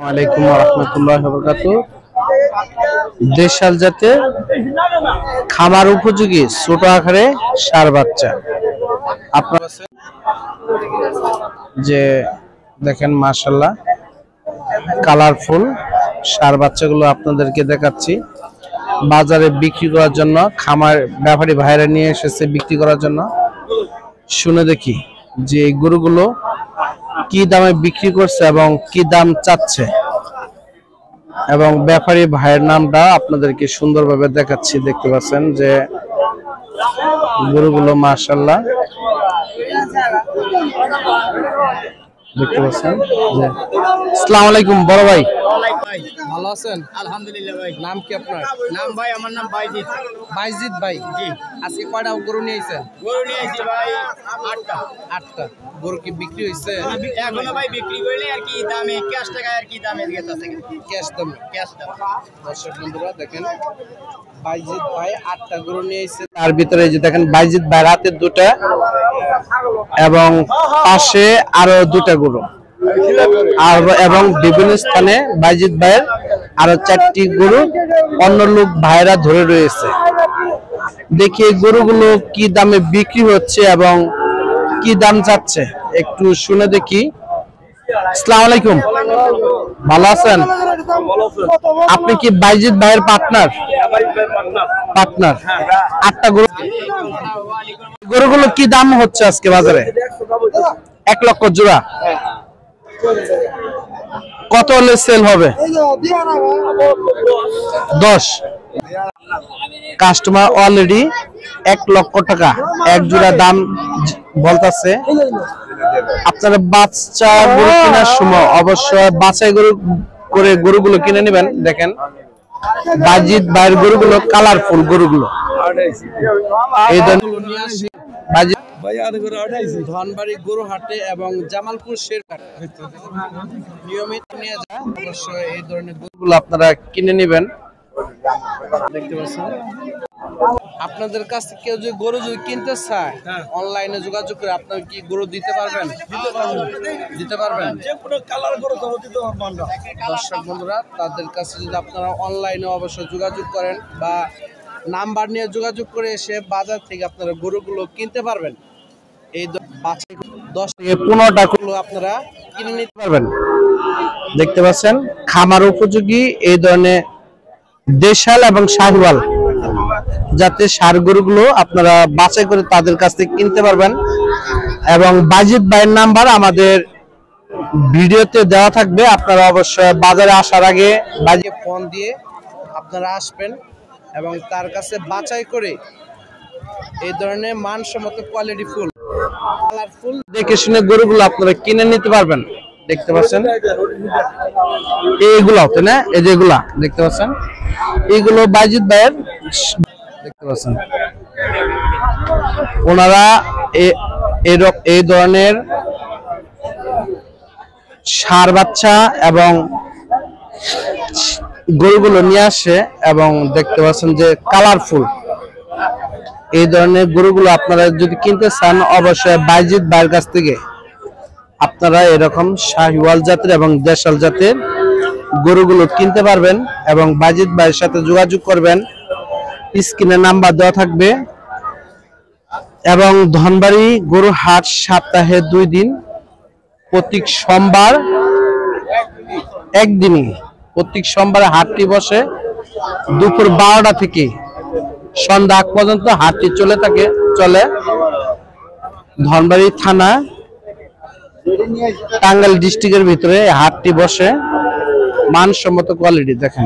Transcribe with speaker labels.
Speaker 1: আলাইকুম রহমতুল্লাহি ওয়া বারাকাতুহু। দেশাল জাতের খামার উপযোগী ছোট আকারে ষাঁড় বাচ্চা আপনারা যে দেখেন, মাশাআল্লাহ কালারফুল ষাঁড় বাচ্চাগুলো আপনাদেরকে দেখাচ্ছি। বাজারে বিক্রি করার জন্য খামার ব্যাপারী ভাইরা নিয়ে এসেছে বিক্রি করার জন্য। শুনে দেখি যে এই গরুগুলো কি দামে বিক্রি করছে এবং কি দাম চাচ্ছে, এবং ব্যাপারী ভাইয়ের নামটা আপনাদেরকে সুন্দরভাবে দেখাচ্ছি। দেখতে পাচ্ছেন যে গরুগুলো মাশাআল্লাহ দেখতে পাচ্ছেন যে। আসসালামু আলাইকুম বড় ভাই, ভালো আছেন?
Speaker 2: আলহামদুলিল্লাহ ভাই।
Speaker 1: নাম কি আপনার?
Speaker 2: নাম ভাই, আমার নাম বাইজিৎ।
Speaker 1: বাইজিৎ ভাই,
Speaker 2: জি।
Speaker 1: আজকে কয়টা গরু নিয়ে আইছেন?
Speaker 2: গরু নিয়ে আইছি ভাই 8টা।
Speaker 1: 8টা গরু কি বিক্রি হইছে?
Speaker 2: এখনো ভাই বিক্রি করলে আর কি দামে, ক্যাশ টাকায় আর কি দামে গেছে,
Speaker 1: ক্যাশ দামে।
Speaker 2: ক্যাশ দাম।
Speaker 1: দর্শক বন্ধুরা দেখেন, বাইজিৎ ভাই 8টা গরু নিয়ে আইছে। তার ভিতরে এই যে দেখেন বাইজিৎ ভাই রাতে 2টা এবং পাশে আরো 2টা গরু, আর এবং বিভিন্ন স্থানে বাইজিৎ ভাইয়ের আরো 4টি গরু অন্য লোক ভাইরা ধরে রয়েছে। দেখি এই গরুগুলো কি দামে বিক্রি হচ্ছে এবং কি দাম যাচ্ছে একটু শুনে দেখি। আসসালামু আলাইকুম, ভালো আছেন? আপনি কি বাইজিৎ ভাইয়ের পার্টনার? পার্টনার। 8টা গরু, গরুগুলো কি দাম হচ্ছে আজকে বাজারে? 1 লক্ষ জোড়া। কত হলে সেল হবে? 10। কাস্টমার অলরেডি 1 লক্ষ টাকা এক জোড়া দাম বলতেছে। আপনারা বাচ্চা গরু কেনার সময় অবশ্যই বাছাই করে গরুগুলো কিনে নেবেন। দেখেন বাইজিৎ ভাইয়ের গরুগুলো কালারফুল গরুগুলো। এই বাইজিৎ ধনবাড়ি গরু হাটে এবং জামালপুর শেরঘাট নিয়মিত নিয়ে যায়। অবশ্যই এই ধরনের গরুগুলো আপনারা কিনে নেবেন। দেখতে পাচ্ছেন, আপনাদের কাছ থেকে কেউ যদি গরু কিনতে চায় অনলাইনে যোগাযোগ করে আপনারা কি গরু দিতে পারবেন? দিতে পারবেন। দর্শক বন্ধুরা, তাদের কাছে যদি আপনারা অনলাইনে অবশ্যই যোগাযোগ করেন বা নাম্বার নিয়ে যোগাযোগ করে এসে বাজার থেকে আপনারা গরুগুলো কিনতে পারবেন। এই 10 থেকে 15টা গরু আপনারা কিনে নিতে পারবেন। দেখতে পাচ্ছেন খামার উপযোগী এই ধরনের দেশাল এবং শাহিওয়াল যাতে ষাঁড় গরুগুলো আপনারা বাছাই করে তাদের কাছ থেকে কিনতে পারবেন। এবং বাইজিৎ ভাইয়ের নাম্বার আমাদের ভিডিওতে দেওয়া থাকবে। আপনারা অবশ্যই বাজারে আসার আগে বাইজিৎ ফোন দিয়ে আপনারা আসবেন এবং তার কাছে বাছাই করে এই ধরনের মানসম্মত কোয়ালিটি ফুল কালারফুল দেখে শুনে গরুগুলো আপনারা কিনে নিতে পারবেন। দেখতে পাচ্ছেন এইগুলো, তাই না? এই যেগুলা দেখতে পাচ্ছেন এইগুলো বাইজিৎ ভাইয়ের। দেখতে পাচ্ছেন ওনারা এই ধরনের ষাঁড় বাচ্চা এবং গরুগুলো নিয়ে আসে এবং দেখতে পাচ্ছেন যে কালারফুল এই ধরনের গরুগুলো আপনারা যদি কিনতে চান অবশ্যই বাইজিৎ ভাইয়ের কাছ থেকে আপনারা এরকম শাহিওয়াল জাতের এবং দেশাল জাতের গরুগুলো কিনতে পারবেন। এবং বাইজিৎ ভাইয়ের সাথে যোগাযোগ করবেন, স্ক্রিনে নাম্বার দেওয়া থাকবে। এবং ধনবাড়ি গরু হাট সপ্তাহে 2 দিন, প্রতি সোমবার একদিনই। প্রতি সোমবারে হাটটি বসে দুপুর 12টা থেকে সন্ধ্যা আগ পর্যন্ত হাটটি চলে। ধনবাড়ি থানা টাঙ্গাইল ডিস্ট্রিক্টের ভিতরে হাটটি বসে। মানসম্মত কোয়ালিটি দেখেন।